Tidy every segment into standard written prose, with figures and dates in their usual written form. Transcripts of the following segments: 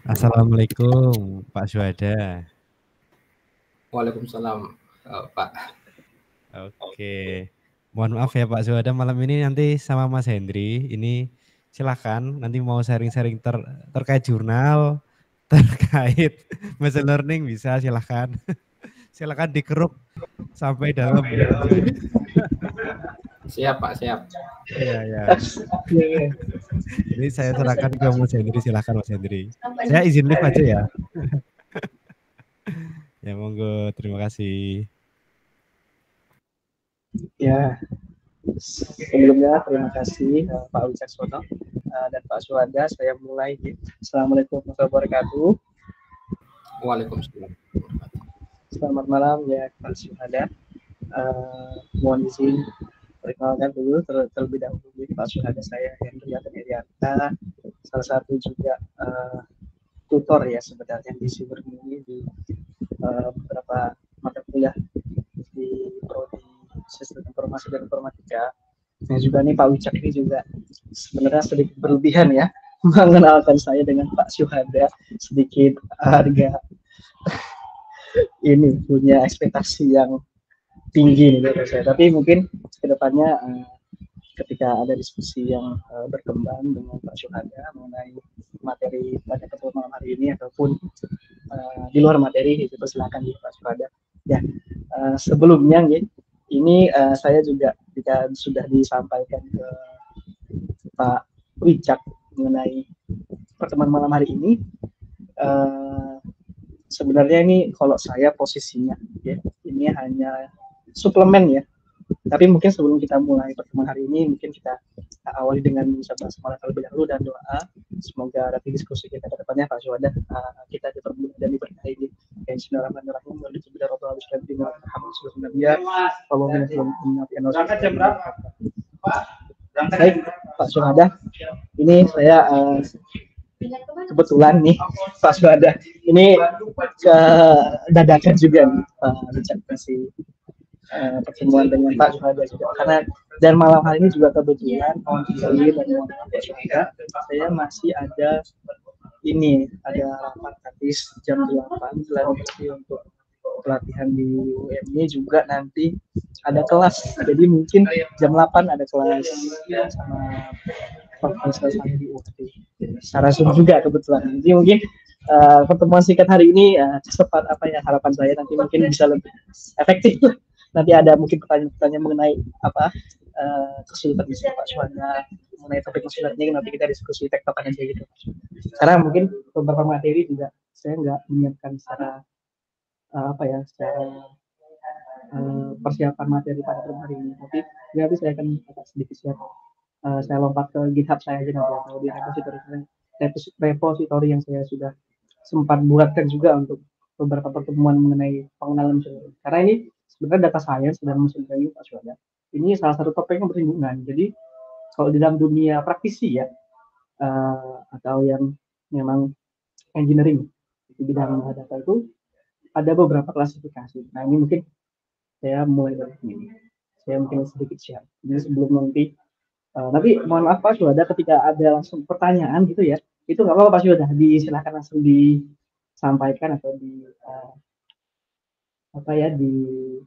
Assalamualaikum Pak Syuhada. Waalaikumsalam, Pak. Oke, mohon maaf ya Pak Syuhada, malam ini nanti sama Mas Hendri, ini silakan nanti mau sharing-sharing terkait jurnal, terkait machine learning bisa silakan. Silakan dikeruk sampai dalam. Siap, Pak, siap. Iya, ya. Jadi saya serahkan ke Mas Hendri, silakan Mas Hendri. Saya izin live aja ya. Ya monggo, terima kasih. Ya, sebelumnya terima kasih Pak Wicaksono dan Pak Syuhada. Saya mulai. Assalamualaikum warahmatullahi wabarakatuh. Waalaikumsalam. Selamat malam ya Pak Syuhada. Mohon izin perkenalkan dulu terlebih dahulu Pak Syuhada, saya Hendri Ataniarianta, salah satu juga tutor ya sebenarnya di Cybermuni di beberapa mata kuliah di prodi Sistem Informasi dan Informatika. Yang juga nih Pak Wicak ini juga sebenarnya sedikit berlebihan ya mengenalkan saya dengan Pak Syuhada, sedikit harga ini punya ekspektasi yang tinggi nih dari saya. Tapi mungkin kedepannya ketika ada diskusi yang berkembang dengan Pak Syuhada mengenai materi pada pertemuan hari ini ataupun di luar materi, itu silakan Pak Syuhada. Ya, sebelumnya ini saya juga jika sudah disampaikan ke Pak Wicak mengenai pertemuan malam hari ini, sebenarnya ini kalau saya posisinya ya ini hanya suplemen ya. Tapi mungkin sebelum kita mulai pertemuan hari ini, mungkin kita awali dengan mengucapkan semangat terlebih dahulu dan doa. Semoga nanti diskusi kita ke depannya Pak Syuhada kita dipermudah dan diberkahi di Bismillahirrahmanirrahim. Baik Pak Syuhada, ini saya kebetulan nih Pak Syuhada ini dadakan juga nih Pak kasih pertemuan dengan Pak Syuhada juga, karena dan malam hari ini juga kebetulan dan saya masih ada ini ada rapat habis jam 8 selain untuk pelatihan di UMY juga nanti ada kelas, jadi mungkin jam 8 ada kelas sama profesor saya di UT secara Zoom juga kebetulan. Jadi mungkin pertemuan singkat hari ini cepat apa ya harapan saya nanti mungkin bisa lebih efektif. Nanti ada mungkin pertanyaan-pertanyaan mengenai apa kesulitan bisa Pak Syuhada mengenai topik machine learning, nanti kita diskusi tektokan aja gitu. Karena mungkin beberapa materi juga saya nggak menyiapkan secara apa ya secara persiapan materi pada hari ini, tapi nanti saya akan agak sedikit siap. Saya lompat ke GitHub saya aja nanti atau di repository yang saya sudah sempat buatkan juga untuk beberapa pertemuan mengenai pengenalan mesin learning. Karena ini sebenarnya data science dan mesin learning Pak Syuhada, ini salah satu topik yang bersinggungan. Jadi kalau di dalam dunia praktisi ya atau yang memang engineering di bidang data itu ada beberapa klasifikasi. Nah ini mungkin saya mulai dari ini. Saya mungkin sedikit share. Jadi sebelum nanti mohon maaf Pak Syuhada ketika ada langsung pertanyaan gitu ya, itu nggak apa-apa Pak Syuhada, disilahkan langsung disampaikan atau di apa ya di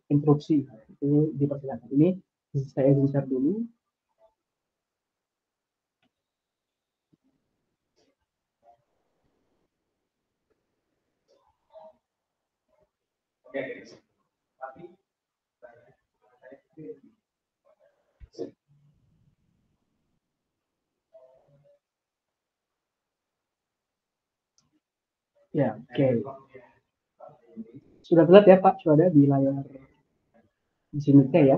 interupsi itu dipersilakan. Ini saya share dulu. Ya, oke. Sudah terlihat ya Pak Syuhada di layar di sini ya.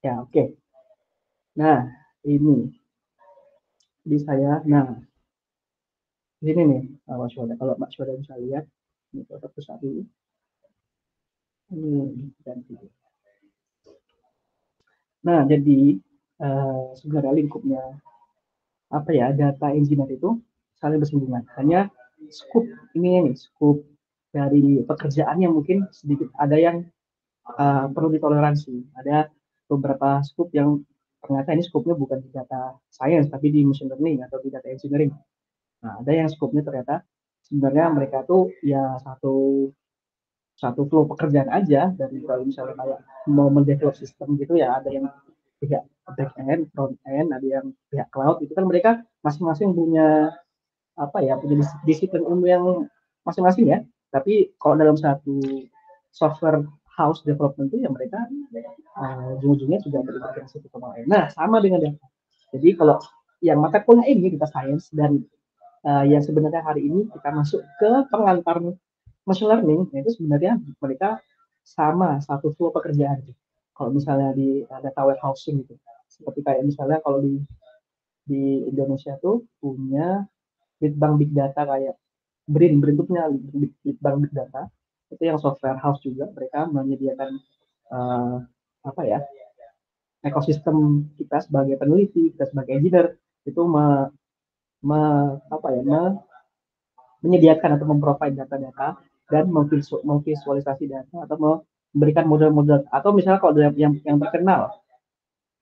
Ya, oke. Nah, ini di saya. Nah, di sini nih Pak Syuhada. Kalau Pak Syuhada bisa lihat, ini foto pusat dulu. Ini ganti. Nah, jadi sebenarnya lingkupnya apa ya data engineer itu saling bersinggungan. Hanya scoop ini nih, scoop dari pekerjaannya mungkin sedikit ada yang perlu ditoleransi. Ada beberapa scoop yang ternyata ini skopnya bukan di data science tapi di machine learning atau di data engineering. Nah, ada yang skopnya ternyata sebenarnya mereka tuh ya satu flow pekerjaan aja, dari kalau misalnya kayak mau mendevelop sistem gitu ya, ada yang pihak back end, front end, ada yang pihak cloud, itu kan mereka masing-masing punya apa ya, punya disiplin ilmu yang masing-masing ya. Tapi kalau dalam satu software house development itu ya mereka ujung-ujungnya juga berintegrasi satu sama lain. Nah, sama dengan data. Jadi kalau yang mata kuliah ini data science dan yang sebenarnya hari ini kita masuk ke pengantar machine learning, itu sebenarnya mereka sama satu flow pekerjaan. Kalau misalnya di data warehousing gitu, seperti kayak misalnya kalau di Indonesia tuh punya Litbang Big Data kayak BRIN itu punya Litbang Big Data, itu yang software house juga, mereka menyediakan apa ya, ekosistem kita sebagai peneliti, kita sebagai engineer itu menyediakan atau memprovide data-data dan memvisualisasi data atau memberikan model-model, atau misalnya kalau yang terkenal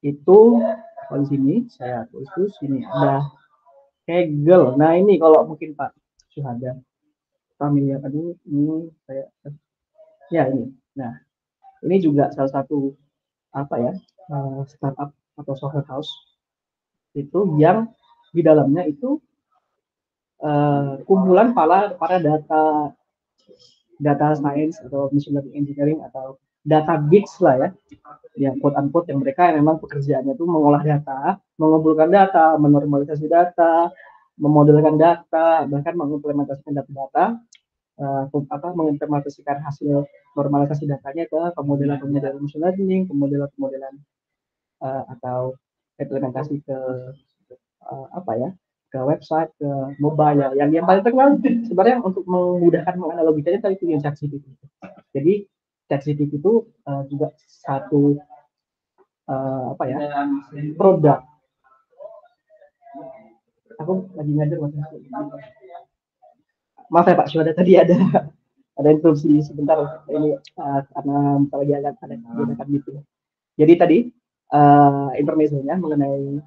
itu kalau di sini saya tulis itu sini ada Kaggle. Nah ini kalau mungkin Pak Syuhada familiar, aduh ini saya ya ini. Nah ini juga salah satu apa ya, startup atau software house itu yang di dalamnya itu kumpulan para data science atau machine learning engineering atau data geeks lah ya, yang quote unquote, yang mereka yang memang pekerjaannya itu mengolah data, mengumpulkan data, menormalisasi data, memodelkan data, bahkan mengimplementasikan data-data, mengimplementasikan hasil normalisasi datanya ke pemodelan machine learning, pemodelan atau implementasi ke apa ya, ke website, ke mobile ya. Yang paling terkenal sebenarnya untuk memudahkan menganalogikannya tadi itu yang ChatGPT. Jadi ChatGPT itu juga satu apa ya, produk. Aku lagi ngajar Mas. Maaf ya Pak Syuhada, tadi ada interupsi sebentar ini karena lagi ada kegiatan gitu. Jadi tadi informasinya mengenai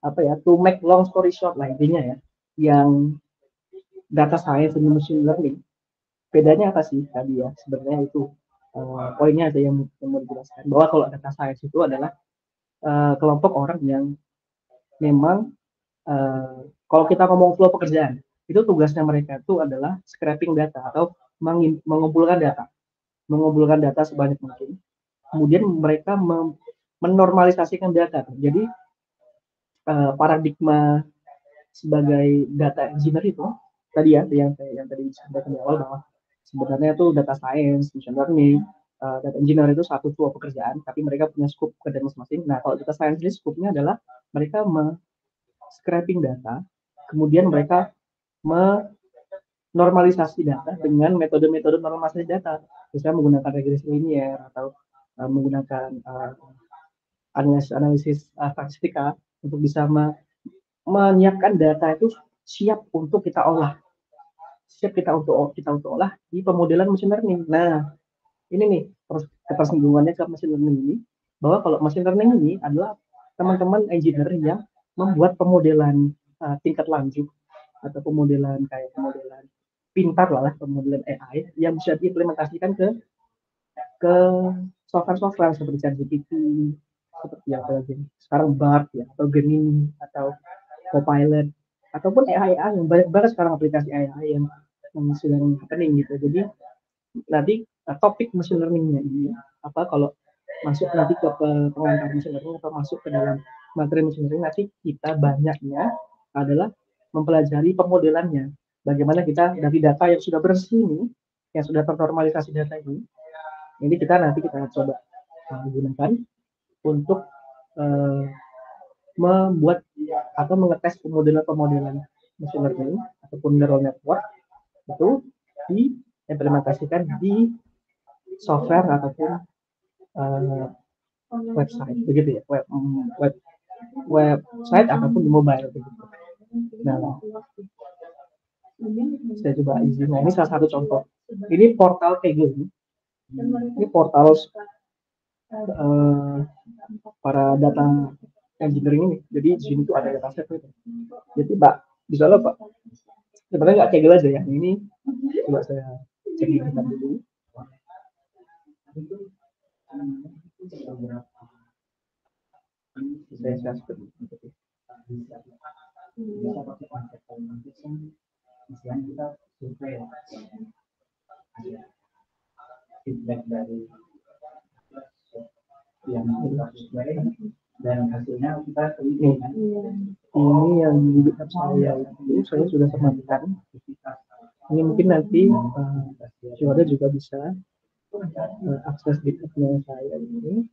apa ya, to make long story short lah intinya ya, yang data science dan machine learning bedanya apa sih tadi ya, sebenarnya itu poinnya ada yang mau dijelaskan, bahwa kalau data science itu adalah kelompok orang yang memang kalau kita ngomong flow pekerjaan, itu tugasnya mereka itu adalah scraping data atau mengumpulkan data sebanyak mungkin, kemudian mereka menormalisasikan data. Jadi paradigma sebagai data engineer itu tadi ya, yang tadi disampaikan di awal, bahwa sebenarnya itu data science, machine learning, data engineer itu satu flow pekerjaan, tapi mereka punya scope pekerjaan masing-masing. Nah, kalau data science ini scope-nya adalah mereka scraping data, kemudian mereka menormalisasi data dengan metode-metode normalisasi data, misalnya menggunakan regresi linier atau menggunakan analisis statistika untuk bisa menyiapkan data itu siap untuk kita olah, olah di pemodelan machine learning. Nah, ini nih ketersinggungannya ke machine learning ini, bahwa kalau machine learning ini adalah teman-teman engineer yang membuat pemodelan tingkat lanjut atau pemodelan pintar lah, pemodelan AI yang bisa diimplementasikan ke software seperti ChatGPT, seperti yang sekarang Bard ya, atau Gemini atau Copilot, ataupun AI yang banyak banget sekarang aplikasi AI yang sedang happening gitu. Jadi nanti topik machine learning-nya ini apa, kalau masuk nanti ke pengantar machine learning atau masuk ke dalam materi machine learning, nanti kita banyaknya adalah mempelajari pemodelannya. Bagaimana kita dari data yang sudah bersih ini, yang sudah ternormalisasi data ini kita coba gunakan untuk membuat atau mengetes pemodelan machine learning ataupun neural network itu diimplementasikan di software ataupun website begitu ya, website ataupun di mobile begitu. Nah, saya coba izin. Nah, ini salah satu contoh. Ini portal Kaggle. Ini portal para data engineering ini. Jadi di sini tuh ada dataset itu. Jadi Pak, bisa lo Pak. Sebenarnya nggak tegel aja ya. Ini coba saya cek dulu. Saya seperti itu. Feedback dari yang dan hasilnya kita ini yang di GitHub saya itu saya sudah sematkan. Ini mungkin nanti Syuhada juga bisa akses GitHub-nya saya ini.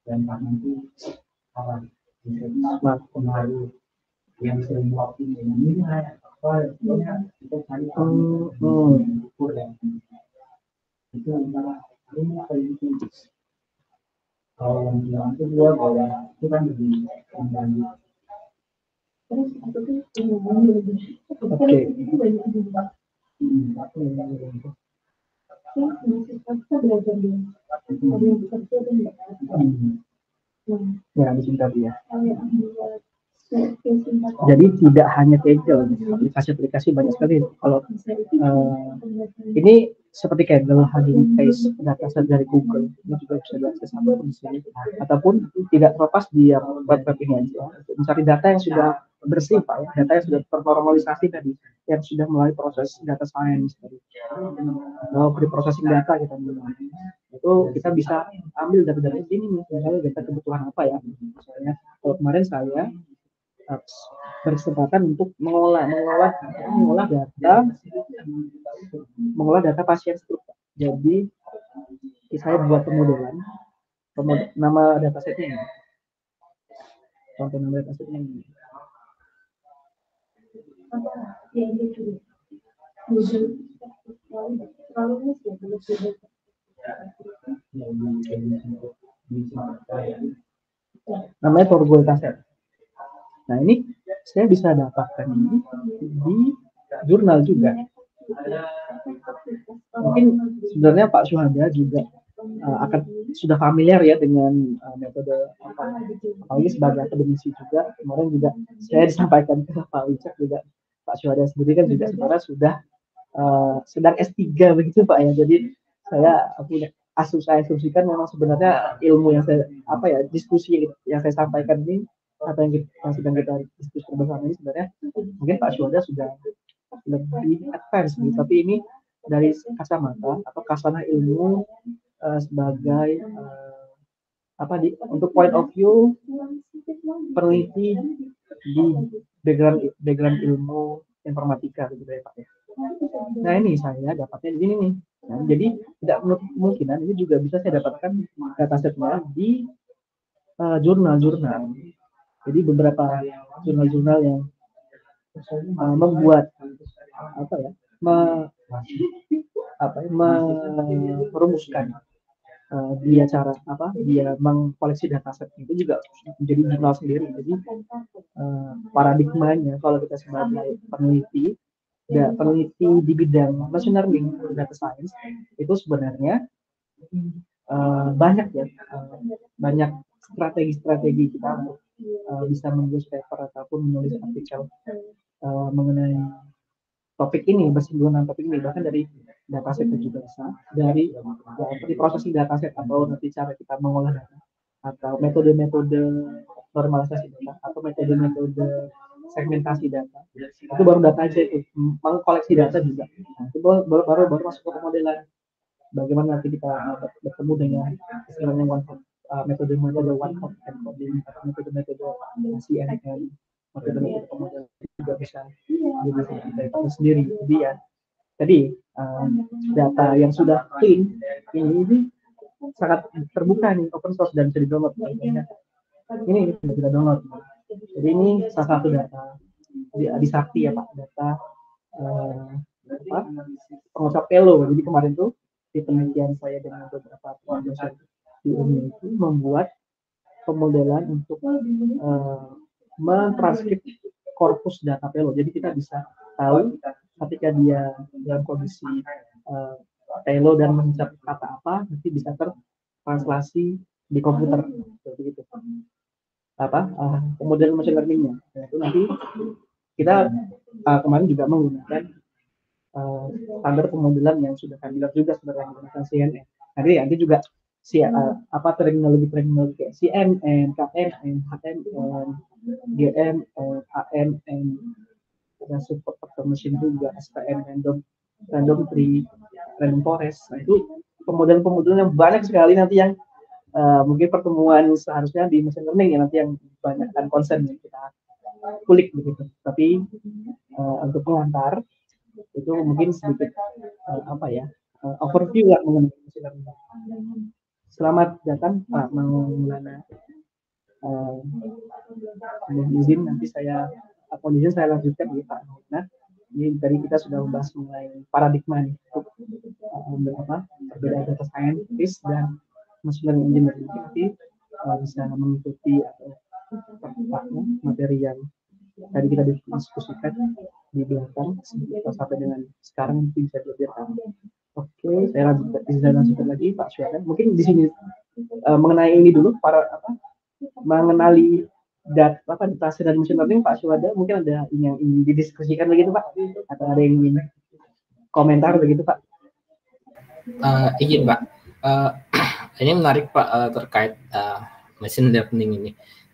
Dan nanti smart pengaruh yang sering waktu ini apa kita cari ukur dan itu adalah ini itu kalau yang bilang itu dua kalau itu kan lebih kembali. Oke. Ya, di sini tadi ya. Jadi tidak hanya Kaggle, aplikasi-aplikasi banyak sekali. Kalau ini seperti Kaggle, Hugging Face, dataset dari Google, ini juga bisa diakses di sini. Ataupun tidak terlepas di web ini aja, untuk mencari data yang sudah bersih, Pak, ya. Data yang sudah ternormalisasi tadi, yang sudah melalui proses data science tadi, atau pre-processing data kita bilang. Itu kita bisa ambil dari sini nih, misalnya data kebutuhan apa ya. Misalnya kalau kemarin saya berkesempatan untuk mengolah data pasien stroke. Jadi saya buat pemodelan, nama datasetnya ini. Contoh nama datasetnya ini. Namanya Torgo dataset. Nah ini saya bisa dapatkan ini di jurnal juga. Mungkin sebenarnya Pak Syuhada juga akan sudah familiar ya dengan metode apalagi sebagai akademisi juga. Kemarin juga saya disampaikan ke Pak Wicak juga, Pak Syuhada sendiri kan juga sebenarnya sudah sedang S3 begitu Pak ya. Jadi saya asumsikan memang sebenarnya ilmu yang saya diskusi yang saya sampaikan ini, apa yang sedang kita diskusi bersama ini sebenarnya mungkin Pak Syuhada sudah lebih advance gitu. Tapi ini dari kacamata atau kasana ilmu sebagai untuk point of view peneliti di background ilmu informatika gitu ya Pak ya. Nah ini saya dapatnya di sini nih. Nah, jadi tidak menutup kemungkinan ini juga bisa saya dapatkan datasetnya di jurnal-jurnal. Jadi beberapa jurnal-jurnal yang membuat merumuskan dia mengkoleksi dataset itu juga menjadi jurnal sendiri. Jadi paradigmanya kalau kita sebagai peneliti di bidang machine learning data science itu sebenarnya banyak strategi kita untuk bisa menulis paper ataupun menulis artikel mengenai topik ini, bersinggungan topik ini, bahkan dari dataset juga bisa, dari processing dataset atau nanti cara kita mengolah data atau metode-metode normalisasi data atau metode-metode segmentasi data. Itu baru data aja itu, mengkoleksi data juga. Nah, itu baru masuk ke pemodelan. Bagaimana nanti kita bertemu dengan istilahnya metode one hot encoding atau metode CNN, metode pemodelan juga bisa kita sendiri. Jadi ya tadi data yang sudah clean ini sangat terbuka nih, open source dan bisa di download. Ini bisa kita download. Jadi ini salah satu data di Sakti ya Pak, data pengusap telo. Jadi kemarin tuh di penelitian saya dengan beberapa dosen di UNI itu membuat pemodelan untuk mentranskrip korpus data payload. Jadi kita bisa tahu ketika dia dalam kondisi payload dan mencap kata apa, nanti bisa tertranslasi di komputer seperti itu. Kemudian machine learning-nya, itu nanti kita kemarin juga menggunakan standar pemodelan yang sudah kami lihat juga sebenarnya menggunakan CNN. Nanti juga terminologi kayak CNN, KNN, HNN, GM, ANN, dan support machine itu juga SPN, random tree, random forest. Nah itu pemodelan yang banyak sekali nanti yang mungkin pertemuan seharusnya di machine learning ya, nanti yang banyak kan konsen yang kita kulik begitu. Tapi untuk pengantar itu mungkin sedikit overview lah mengenai machine learning. Selamat datang Pak Maulana. Izin nanti saya lanjutkan ya Pak Maulana. Ini tadi kita sudah membahas mengenai paradigma nih, perbedaan data scientist dan machine learning engineering. Nanti bisa mengikuti atau materi yang tadi kita diskusikan di belakang sampai dengan sekarang nanti bisa dilakukan. Oke, saya lanjutkan lagi Pak Syuada. Mungkin di sini mengenai ini dulu mengenali data dan machine learning Pak Syuada, mungkin ada yang ingin didiskusikan begitu Pak, atau ada yang ingin komentar begitu Pak? Izin Pak, ini menarik Pak terkait machine learning ini.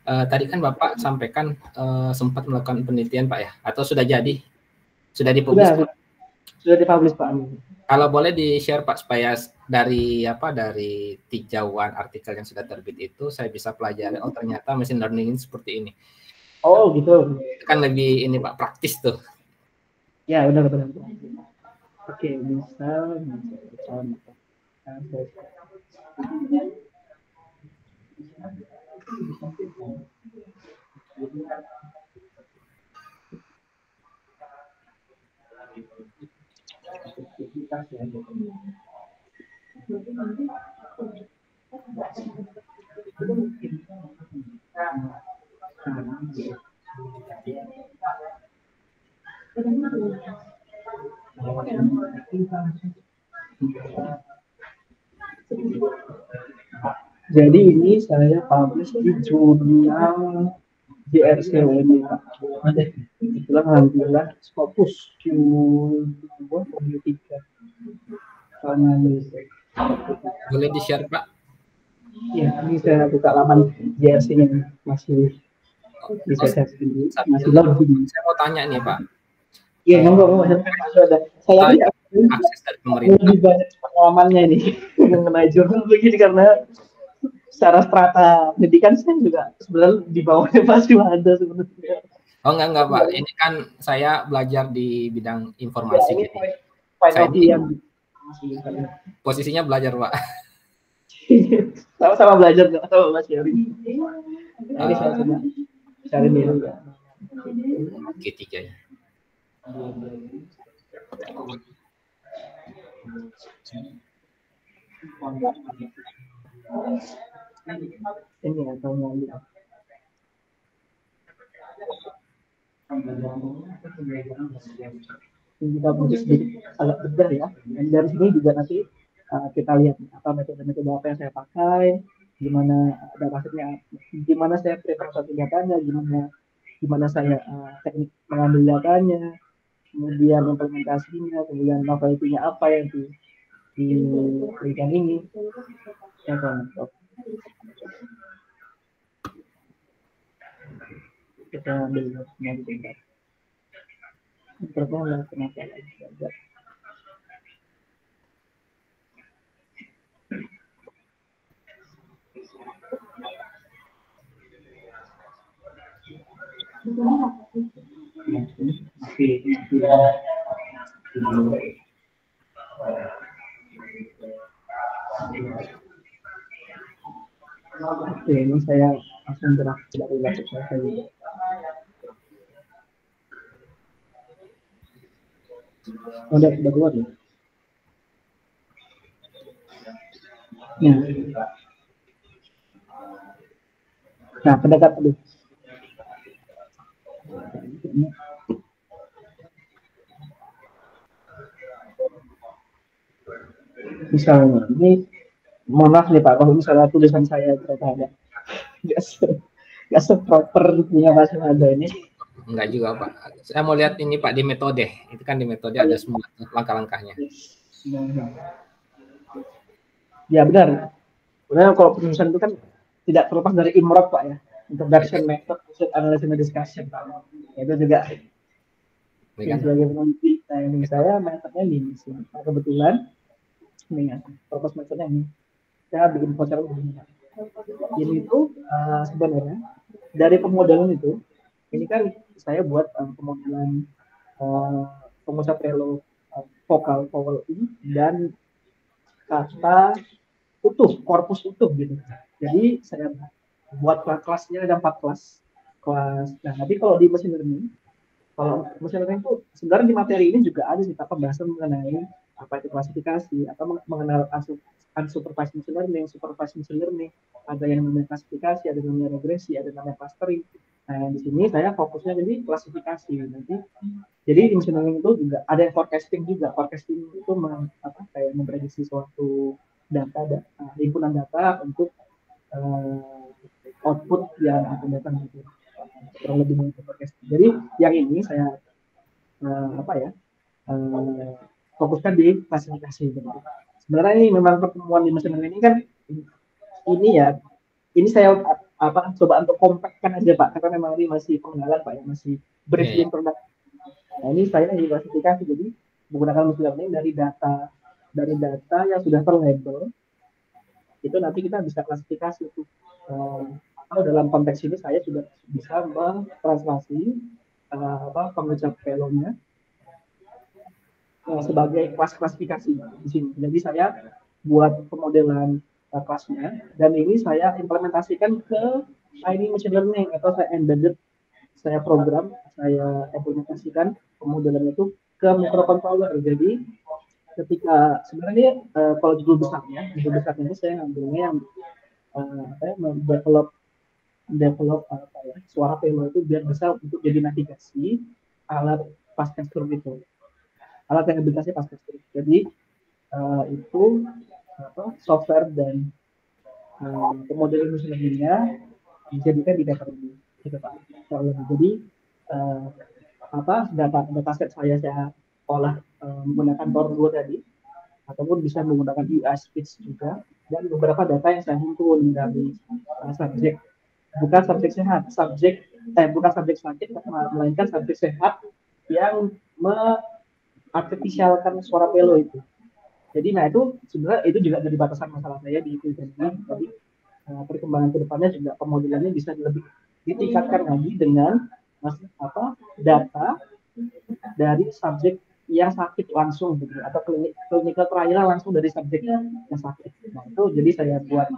Tadi kan Bapak sampaikan sempat melakukan penelitian Pak ya, atau sudah dipublish? Sudah dipublish Pak. Kalau boleh di-share Pak supaya dari tinjauan artikel yang sudah terbit itu saya bisa pelajari, oh ternyata machine learning ini seperti ini. Oh gitu. Kan lebih ini Pak, praktis tuh. Ya benar. Oke, bisa. Jadi ini saya publish di jurnal JRCWN ya. Itulah alhamdulillah Scopus Q2 Q3. Boleh di-share Pak? Ya, ini saya buka laman JRC-nya masih bisa saya sendiri. Masih loading. Saya mau tanya nih Pak. Iya, ngomong saya akses dari pemerintah. Lebih banyak pengalamannya ini mengenai jurnal begini karena secara strata pendidikan saya juga sebenarnya di bawahnya pasti ada sebenarnya. Oh enggak Pak, ini kan saya belajar di bidang informasi. Ya, gitu. Saya yang posisinya belajar Pak. Sama-sama belajar nggak sama Mas Yori. Ini saya coba cari dulu ya. G3 ya. Ini atau ngambil kita mungkin sedikit agak berbeda ya. Dan dari sini juga nanti kita lihat apa metode-metode apa yang saya pakai, gimana datasetnya, gimana saya preproses datanya, gimana saya teknik mengambil datanya, kemudian implementasinya, kemudian novelty-nya apa yang diberikan ini. Ya, kita ambil semua bentar. Terus kenapa lagi agak Oke, ini saya langsung gerak dari laptop saya. Udah keluar ya? Nah, pendekat dulu. Misalnya, ini mohon maaf nih Pak, kalau misalnya tulisan saya ternyata ada nggak seproper punya Mas ada ini. Enggak juga Pak. Saya mau lihat ini Pak di metode. Itu kan di metode ada semua langkah-langkahnya. Ya benar. Sebenarnya kalau penulisan itu kan tidak terlepas dari IMROT Pak ya. Introduction Method, Research Analysis and Discussion Pak. Itu juga yang sebagai peneliti. Nah ini saya metodenya ini sih. Nah, kebetulan ini ya, purpose metodenya ini. Saya bikin voucher begini. Ini tuh sebenarnya dari pemodelan itu, ini kan saya buat pemodelan pengusaha pelo vokal ini dan kata utuh, korpus utuh gitu. Jadi saya buat kelasnya ada 4 kelas. Nah, tapi kalau di machine learning, kalau machine learning itu sebenarnya di materi ini juga ada sih pembahasan mengenai apa itu klasifikasi, atau mengenal unsupervised machine learning, supervised machine learning, ada yang namanya klasifikasi, ada yang namanya regresi, ada yang namanya clustering. Nah, di sini saya fokusnya jadi klasifikasi nanti. Jadi di machine learning itu juga ada yang forecasting juga. Forecasting itu kayak memprediksi suatu data, himpunan data untuk output yang akan datang gitu. Kurang lebih mengikuti forecasting. Jadi yang ini saya fokuskan di klasifikasi. Sebenarnya ini memang pertemuan di machine learning ini kan ini saya coba untuk compactkan aja Pak, karena memang ini masih pengenalan Pak ya, masih brief introduction. Nah ini saya di klasifikasi, jadi menggunakan machine learning dari data yang sudah terlabel, itu nanti kita bisa klasifikasi itu. Atau dalam konteks ini saya sudah bisa mentranslasi pengucap pelonya sebagai kelas klasifikasi di sini. Jadi saya buat pemodelan kelasnya, dan ini saya implementasikan ke ini machine learning, atau saya embedded, saya program, saya implementasikan pemodelan itu ke microcontroller. Jadi ketika sebenarnya kalau judul besarnya ini saya ngambilnya yang develop suara pelo itu biar bisa untuk jadi navigasi alat fast gesture gitu, alat yang aplikasi fast gesture. Jadi itu software dan pemodelan machine learning-nya dijadikan di data ini gitu Pak. Jadi dataset saya olah menggunakan Tor tadi, ataupun bisa menggunakan UI speech juga, dan beberapa data yang saya himpun dari subjek, bukan subjek sehat, bukan subjek sakit, melainkan subjek sehat yang artifisialkan suara pelo itu. Jadi nah itu sebenarnya itu juga jadi batasan masalah saya di penelitian ini. Jadi perkembangan kedepannya juga pemodelannya bisa lebih ditingkatkan lagi dengan data dari subjek yang sakit langsung gitu, atau clinical trial langsung dari subjek yang sakit. Nah itu jadi saya buat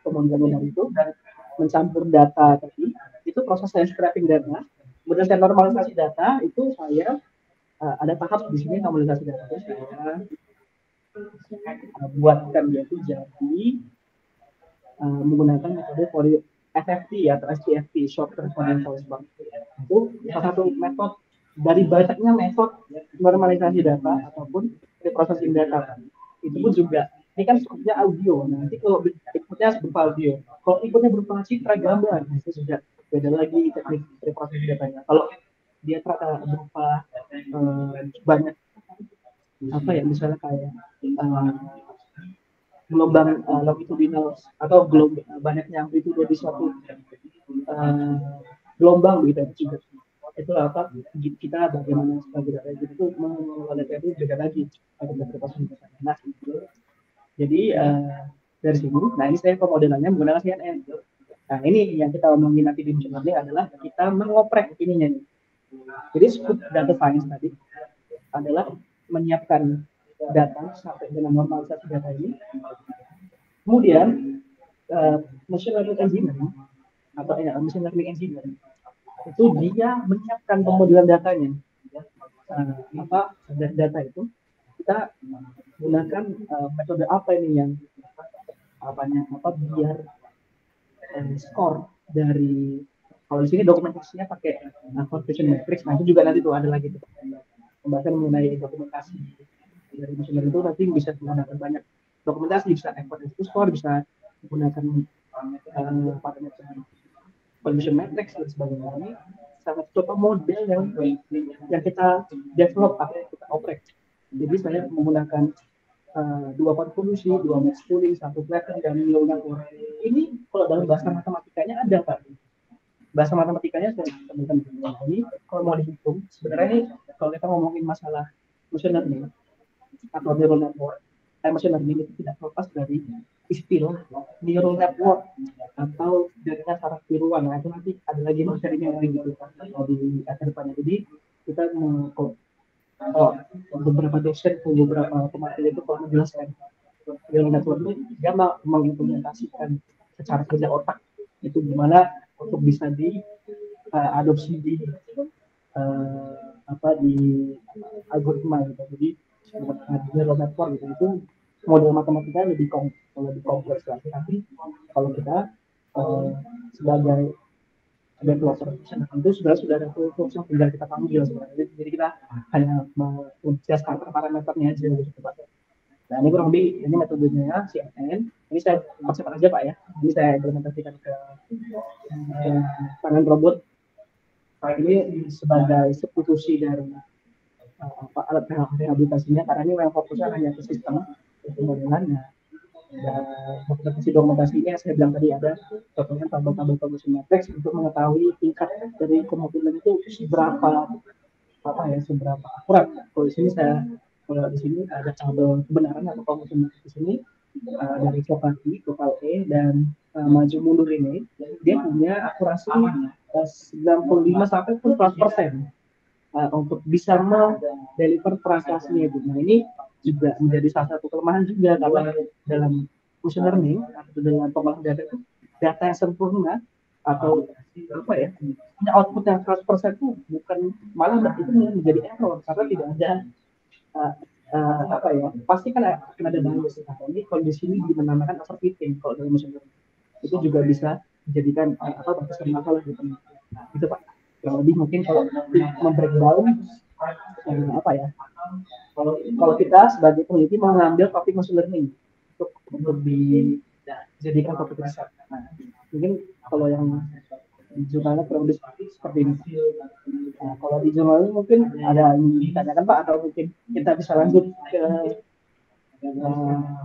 pemodelannya dari itu, dan mencampur data tadi itu proses saya scraping data, kemudian saya normalisasi data. Itu saya ada tahap di sini normalisasi data itu saya buatkan yaitu jadi menggunakan metode FFT atau SPFT, Short Term Financial Bank. Itu salah satu metode dari banyaknya metode normalisasi data ataupun reprocessing data. Itu pun juga ini kan skupnya audio. Nanti kalau inputnya berupa audio, kalau inputnya berupa citra gambar, itu sudah beda lagi teknik reprocessing datanya. Kalau dia berupa banyak misalnya kayak gelombang longitudinal atau banyaknya amplitude di suatu gelombang gitu juga. Itu kita bagaimana sebagai data itu mengelola data itu beda lagi ada beberapa sumber. Nah jadi dari sini, nah ini saya pemodelannya menggunakan CNN. Nah ini yang kita omongin nanti di machine learning adalah kita mengoprek ininya nih. Jadi scope data science tadi adalah menyiapkan data sampai dengan normalisasi data ini. Kemudian machine learning engineering atau machine learning engineering itu dia menyiapkan pemodelan datanya. Dari data itu kita gunakan metode apa ini yang biar skor dari Kalau di sini dokumentasinya pakai confusion matrix, nah itu juga nanti tuh ada lagi tuh pembahasan mengenai dokumentasi dari machine learning itu nanti bisa menggunakan banyak dokumentasi, bisa evidence score, bisa menggunakan parameter confusion matrix dan sebagainya. Ini sangat contoh model yang kita develop atau kita operate. Jadi saya menggunakan dua konvolusi, dua max pooling, satu flatten, dan neural network. Ini kalau dalam bahasa matematikanya ada Pak. Bahasa matematikanya saya temukan ini kalau mau dihitung sebenarnya ini kalau kita ngomongin masalah machine learning atau neural network, machine learning itu tidak lepas dari istilah neural network atau jaringan saraf tiruan. Nah itu nanti ada lagi materinya lagi gitu di akhir depannya. Jadi kita beberapa dosen atau beberapa pemateri itu kalau menjelaskan neural network itu dia mengimplementasikan secara kerja otak itu gimana untuk bisa diadopsi di algoritma gitu. Jadi neural network gitu itu model matematika lebih kompleks lagi. Tapi kalau kita sebagai developer itu sudah ada tools yang tinggal kita panggil sebenarnya. Jadi kita hanya menjelaskan parameternya aja gitu Pak. Nah ini kurang lebih ini metodenya CNN. Ini saya konsepkan aja Pak ya. Ini saya implementasikan ke tangan robot. Nah, ini sebagai substitusi dari alat rehabilitasinya karena ini memang fokusnya hanya ke sistem modelannya. Dan dokumentasi ini yang saya bilang tadi ada contohnya tabel-tabel confusion matrix untuk mengetahui tingkat dari kemungkinan itu seberapa akurat. Kalau di sini ada tabel kebenaran atau confusion matrix di sini dari Chokati, Tokal E dan maju mundur ini dia punya akurasi 95 sampai 100% untuk bisa mendeliver prestasinya itu. Nah ini juga menjadi salah satu kelemahan juga karena dalam machine learning atau dalam pengolahan data yang sempurna atau output yang 100% itu bukan malah itu menjadi error karena tidak ada pasti kan akan ada bias. Ini kalau di sini dinamakan overfitting kalau dalam machine learning itu juga bisa dijadikan batas masalah gitu. Itu Pak. Kurang lebih mungkin kalau membreakdown kalau kita sebagai peneliti mengambil topik machine learning untuk dijadikan topik riset. Nah, mungkin kalau yang di jurnalnya kurang lebih seperti ini. Nah, kalau di jurnal ini mungkin ada yang ditanyakan Pak atau mungkin kita bisa lanjut ke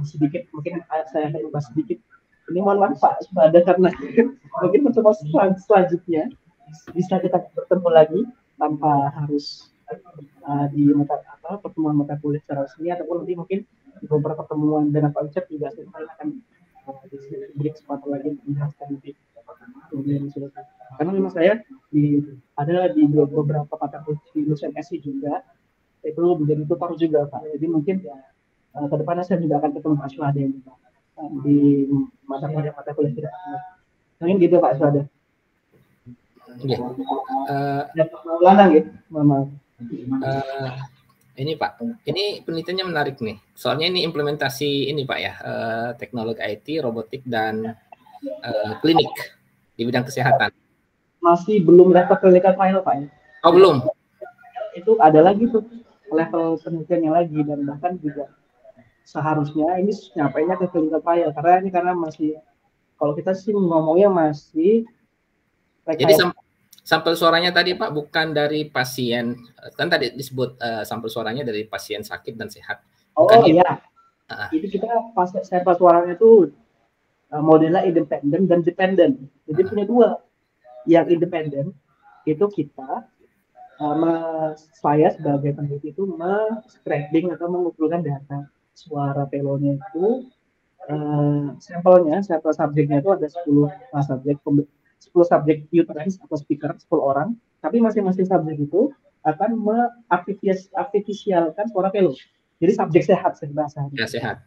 sedikit, mungkin saya akan bahas sedikit. Ini mohon maaf Pak, ada karena mungkin pertemuan selanjutnya bisa kita bertemu lagi tanpa harus di pertemuan mata kuliah secara resmi ataupun nanti mungkin di beberapa pertemuan dengan Pak Ucap juga saya akan diberi kesempatan lagi menjelaskan lebih karena memang saya ada di beberapa mata kuliah di lulusan SI juga itu menjadi tutor juga Pak. Jadi mungkin ke depannya saya juga akan ketemu Pak Syuhada di mata kuliah tidak. Mungkin gitu Pak Syuhada. Ya. Maaf. Ini Pak, ini penelitiannya menarik nih. Soalnya ini implementasi ini Pak ya, teknologi IT, robotik dan klinik di bidang kesehatan. Masih belum level clinical trial Pak ya? Oh belum? Itu ada lagi tuh level penelitiannya lagi dan bahkan juga seharusnya ini nyampainya ke clinical trial karena masih kalau kita sih ngomongnya masih. Jadi sampel suaranya tadi Pak bukan dari pasien, kan tadi disebut sampel suaranya dari pasien sakit dan sehat. Bukan iya. Itu kita sampel suaranya itu modelnya independen dan dependen. Jadi punya dua. Yang independen itu kita saya sebagai peneliti itu scraping atau mengumpulkan data suara pelonya itu sampel subjeknya itu ada 10 subjek uterus atau speaker 10 orang, tapi masing-masing subjek itu akan mengartifisialkan suara pelo. Jadi subjek sehat bahasa. Ya, sehat.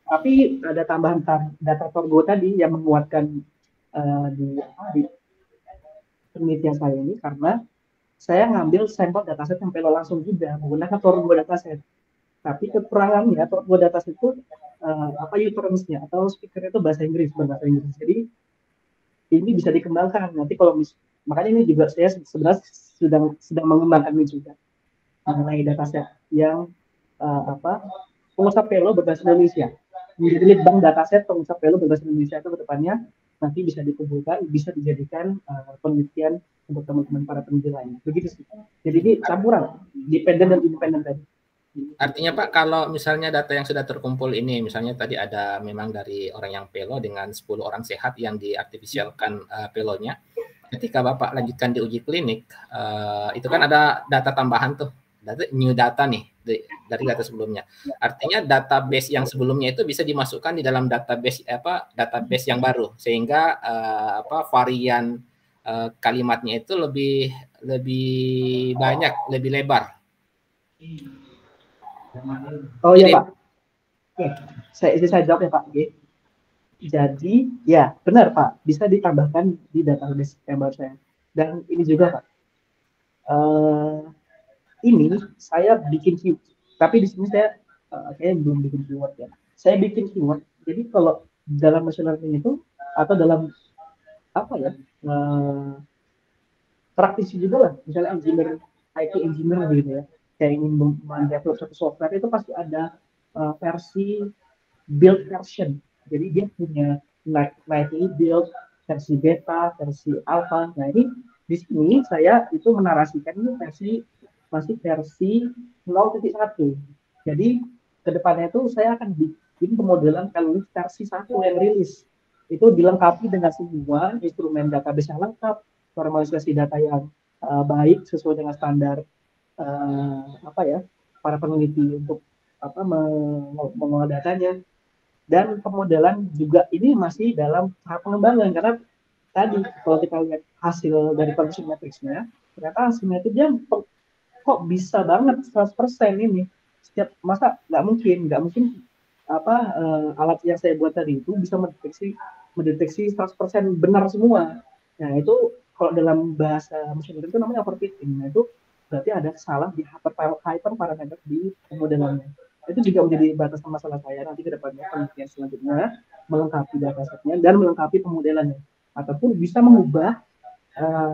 Tapi ada tambahan data Torgo tadi yang menguatkan di penelitian saya ini karena saya ngambil sampel dataset yang pelo langsung juga menggunakan Torgo dataset. Tapi kekurangannya Torgo dataset itu uterusnya atau speaker itu bahasa Inggris. Jadi ini bisa dikembangkan nanti kalau makanya ini juga saya sebenarnya sedang mengembangkan ini juga mengenai dataset yang pengusaha payload berbahasa Indonesia. Menjadi lead bank dataset pengusaha payload berbahasa Indonesia itu kedepannya nanti bisa dikumpulkan, bisa dijadikan penelitian untuk teman-teman para peneliti lain. Begitu sih. Jadi ini campuran dependen dan independen tadi. Artinya Pak, kalau misalnya data yang sudah terkumpul ini, misalnya tadi ada memang dari orang yang pelo dengan 10 orang sehat yang diartifisialkan pelonya, ketika Bapak lanjutkan di uji klinik, itu kan ada data tambahan tuh, new data nih dari data sebelumnya. Artinya database yang sebelumnya itu bisa dimasukkan di dalam database database yang baru, sehingga varian kalimatnya itu lebih banyak, lebih lebar. Oh iya Pak, oke, saya jawab ya Pak. Jadi ya benar Pak, bisa ditambahkan di database yang baru saya. Dan ini juga Pak, ini saya bikin keyword, tapi di sini saya kayaknya belum bikin keyword ya. Saya bikin keyword. Jadi kalau dalam machine learning itu atau dalam praktisi juga lah, misalnya engineer, IT engineer gitu ya, kayak ingin mendevelop satu software itu pasti ada versi build version. Jadi dia punya nightly build, versi beta, versi alpha. Nah ini di sini saya itu menarasikan ini masih versi 0.1. Jadi kedepannya itu saya akan bikin pemodelan kalau versi 1 yang rilis. Itu dilengkapi dengan semua instrumen database yang lengkap, normalisasi data yang baik sesuai dengan standar para peneliti untuk mengolah datanya. Dan pemodelan juga ini masih dalam tahap pengembangan karena tadi kalau kita lihat hasil dari conversion matrix-nya, ternyata hasilnya itu dia kok bisa banget 100% ini. Setiap masa nggak mungkin alat yang saya buat tadi itu bisa mendeteksi 100% benar semua. Nah, itu kalau dalam bahasa machine learning itu namanya overfitting. Nah, itu berarti ada kesalahan di hyper parameter di pemodelannya. Itu juga menjadi batasan masalah saya nanti ke depannya penelitian selanjutnya melengkapi datasetnya dan melengkapi pemodelannya ataupun bisa mengubah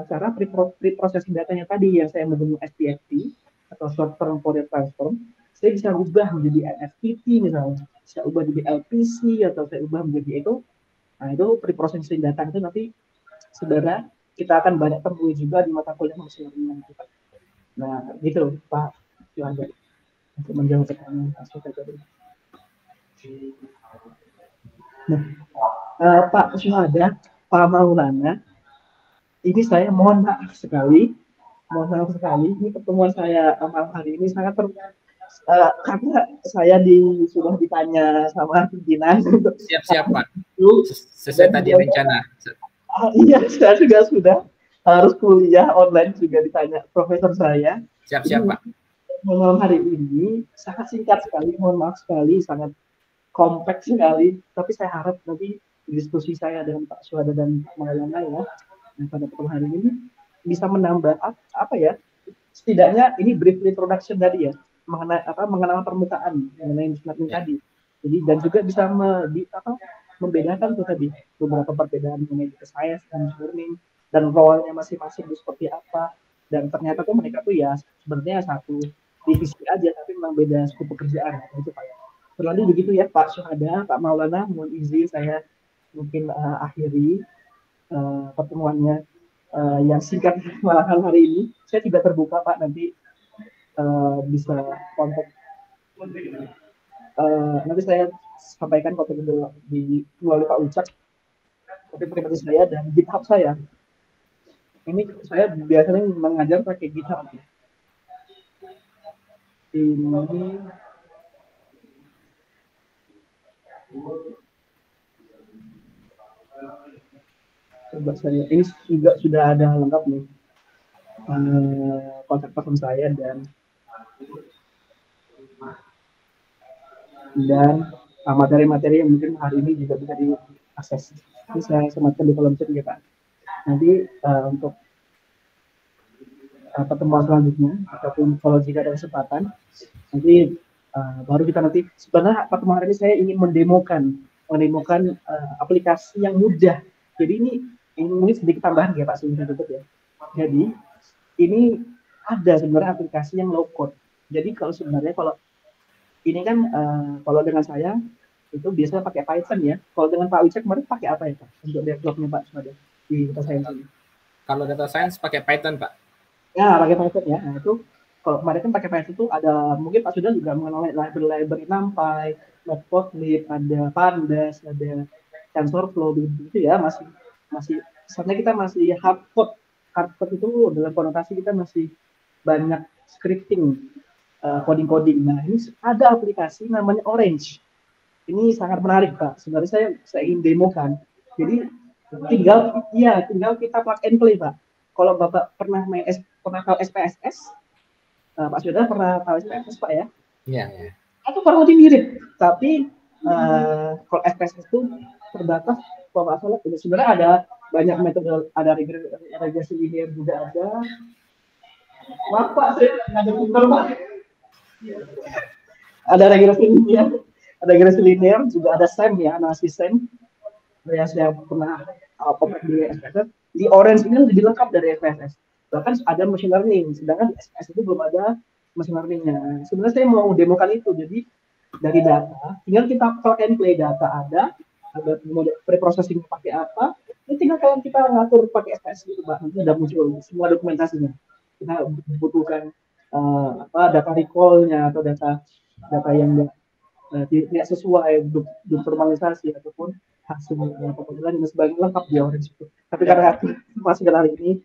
cara pre-processing datanya tadi yang saya menggunakan SPFT atau short term Fourier transform, saya bisa ubah menjadi NFPT misalnya, saya ubah menjadi LPC atau saya ubah menjadi itu. Nah, itu pre-processing data itu nanti saudara kita akan banyak temui juga di mata kuliah machine learning nanti. Nah, gitu Pak Yohanes. Untuk menjawab pertanyaan Pak tadi. Nah, Pak Syuhada, Pak Maulana, ini saya mohon maaf sekali, ini pertemuan saya malam hari ini sangat karena saya sudah ditanya sama pimpinan. Siap Pak, sesuai tadi rencana. Iya, saya juga sudah harus kuliah online juga ditanya profesor saya. Siap Pak. Malam hari ini sangat singkat sekali, mohon maaf sekali, sangat kompleks sekali. Tapi saya harap nanti diskusi saya dengan Pak Syuhada dan Pak Maulana ya, pada pertemuan hari ini bisa menambah setidaknya ini brief introduction tadi ya, mengenal permukaan mengenai machine tadi. Jadi dan juga bisa membedakan tuh tadi beberapa perbedaan mengenai data science dan learning dan role-nya masing-masing seperti apa. Dan ternyata tuh mereka tuh ya sebenarnya satu divisi aja tapi memang beda skop pekerjaan gitu Pak. Terlalu begitu ya Pak Syuhada, Pak Maulana, mohon izin saya mungkin akhiri pertemuannya yang singkat malam hari ini. Saya tidak terbuka Pak, nanti bisa kontak. Nanti saya sampaikan kontak di melalui Pak Ucak, kontak pribadi saya dan GitHub saya. Ini saya biasanya mengajar pakai GitHub. Ini coba saya, ini juga sudah ada lengkap nih kontak person saya dan materi-materi yang mungkin hari ini juga bisa diakses. Ini saya sematkan di kolom chat ya Pak. Nanti untuk pertemuan selanjutnya ataupun kalau jika ada kesempatan nanti baru kita nanti sebenarnya pertemuan hari ini saya ingin mendemokan aplikasi yang mudah. Jadi ini mungkin sedikit tambahan ya Pak sebelum tutup ya. Jadi ini ada sebenarnya aplikasi yang low code. Jadi kalau sebenarnya kalau ini kan kalau dengan saya itu biasanya pakai Python ya. Kalau dengan Pak Wicak kemarin pakai apa ya Pak untuk developnya Pak Suada di data science ini? Kalau data science pakai Python Pak. Ya pakai Python ya. Nah itu kalau kemarin kan pakai Python itu ada mungkin Pak Suda juga mengenal library NumPy, Matplotlib, ada Pandas, ada TensorFlow begitu ya, masih sebenarnya kita masih hardcode itu dalam konotasi kita masih banyak scripting, coding. Nah ini ada aplikasi namanya Orange. Ini sangat menarik Pak. Sebenarnya saya ingin demokan. Jadi tinggal kita plug and play Pak. Kalau Bapak pernah tahu SPSS, Pak Suda pernah tahu SPSS Pak ya? Iya. Itu kurang lebih mirip, tapi kalau SPSS itu terbatas. Kalau nggak salah, sebenarnya ada banyak metode, ada regresi linear juga ada. Bapak saya ada pintar Pak. Ada regresi linear, juga ada SEM ya, analisis SEM. Yang saya pernah di SPSS. Di Orange ini lebih lengkap dari SPSS. Bahkan ada machine learning, sedangkan di SPSS itu belum ada machine learning-nya. Sebenarnya saya mau demokan itu, jadi dari data, tinggal kita plug and play data ada preprocessing pakai apa, ini tinggal kalian kita ngatur pakai SPSS gitu Pak, nanti ada muncul semua dokumentasinya. Kita butuhkan data recall-nya atau data yang tidak sesuai normalisasi ataupun hasilnya pemanggilan dan sebagainya lengkap di Orange itu. Tapi karena masih hari ini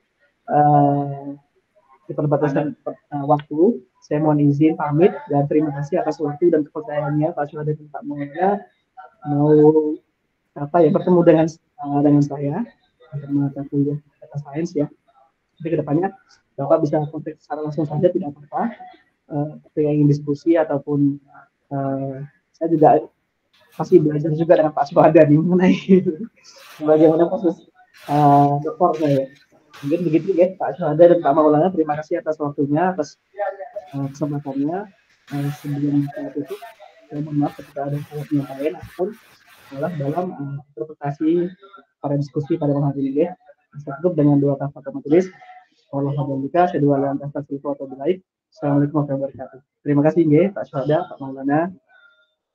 keterbatasan waktu, saya mohon izin pamit dan terima kasih atas waktu dan kepercayaannya Pak Suada dan Pak Maulana mau bertemu dengan saya untuk mata kuliah data science ya. Jadi kedepannya Bapak bisa kontak secara langsung saja, tidak apa-apa. Ketika ingin diskusi ataupun saya juga masih belajar juga dengan Pak Suada mengenai bagaimana proses doktor saya. Mungkin begitu ya Pak Suada dan Pak Maulana, terima kasih atas waktunya, atas kesempatannya. Sebelum saya tutup, saya mohon maaf ketika ada penyampaian ataupun dalam interpretasi pada diskusi pada malam hari ini ya. Saya tutup dengan dua kafat majelis. Alhamdulillah, saya dua lantas atau baik. Assalamualaikum warahmatullahi wabarakatuh. Terima kasih ya Pak Suada, Pak Maulana.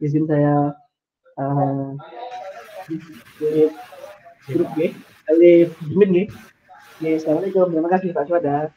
Izin saya di grup G, kali Jimin nih. Assalamualaikum, terima kasih Pak Suada.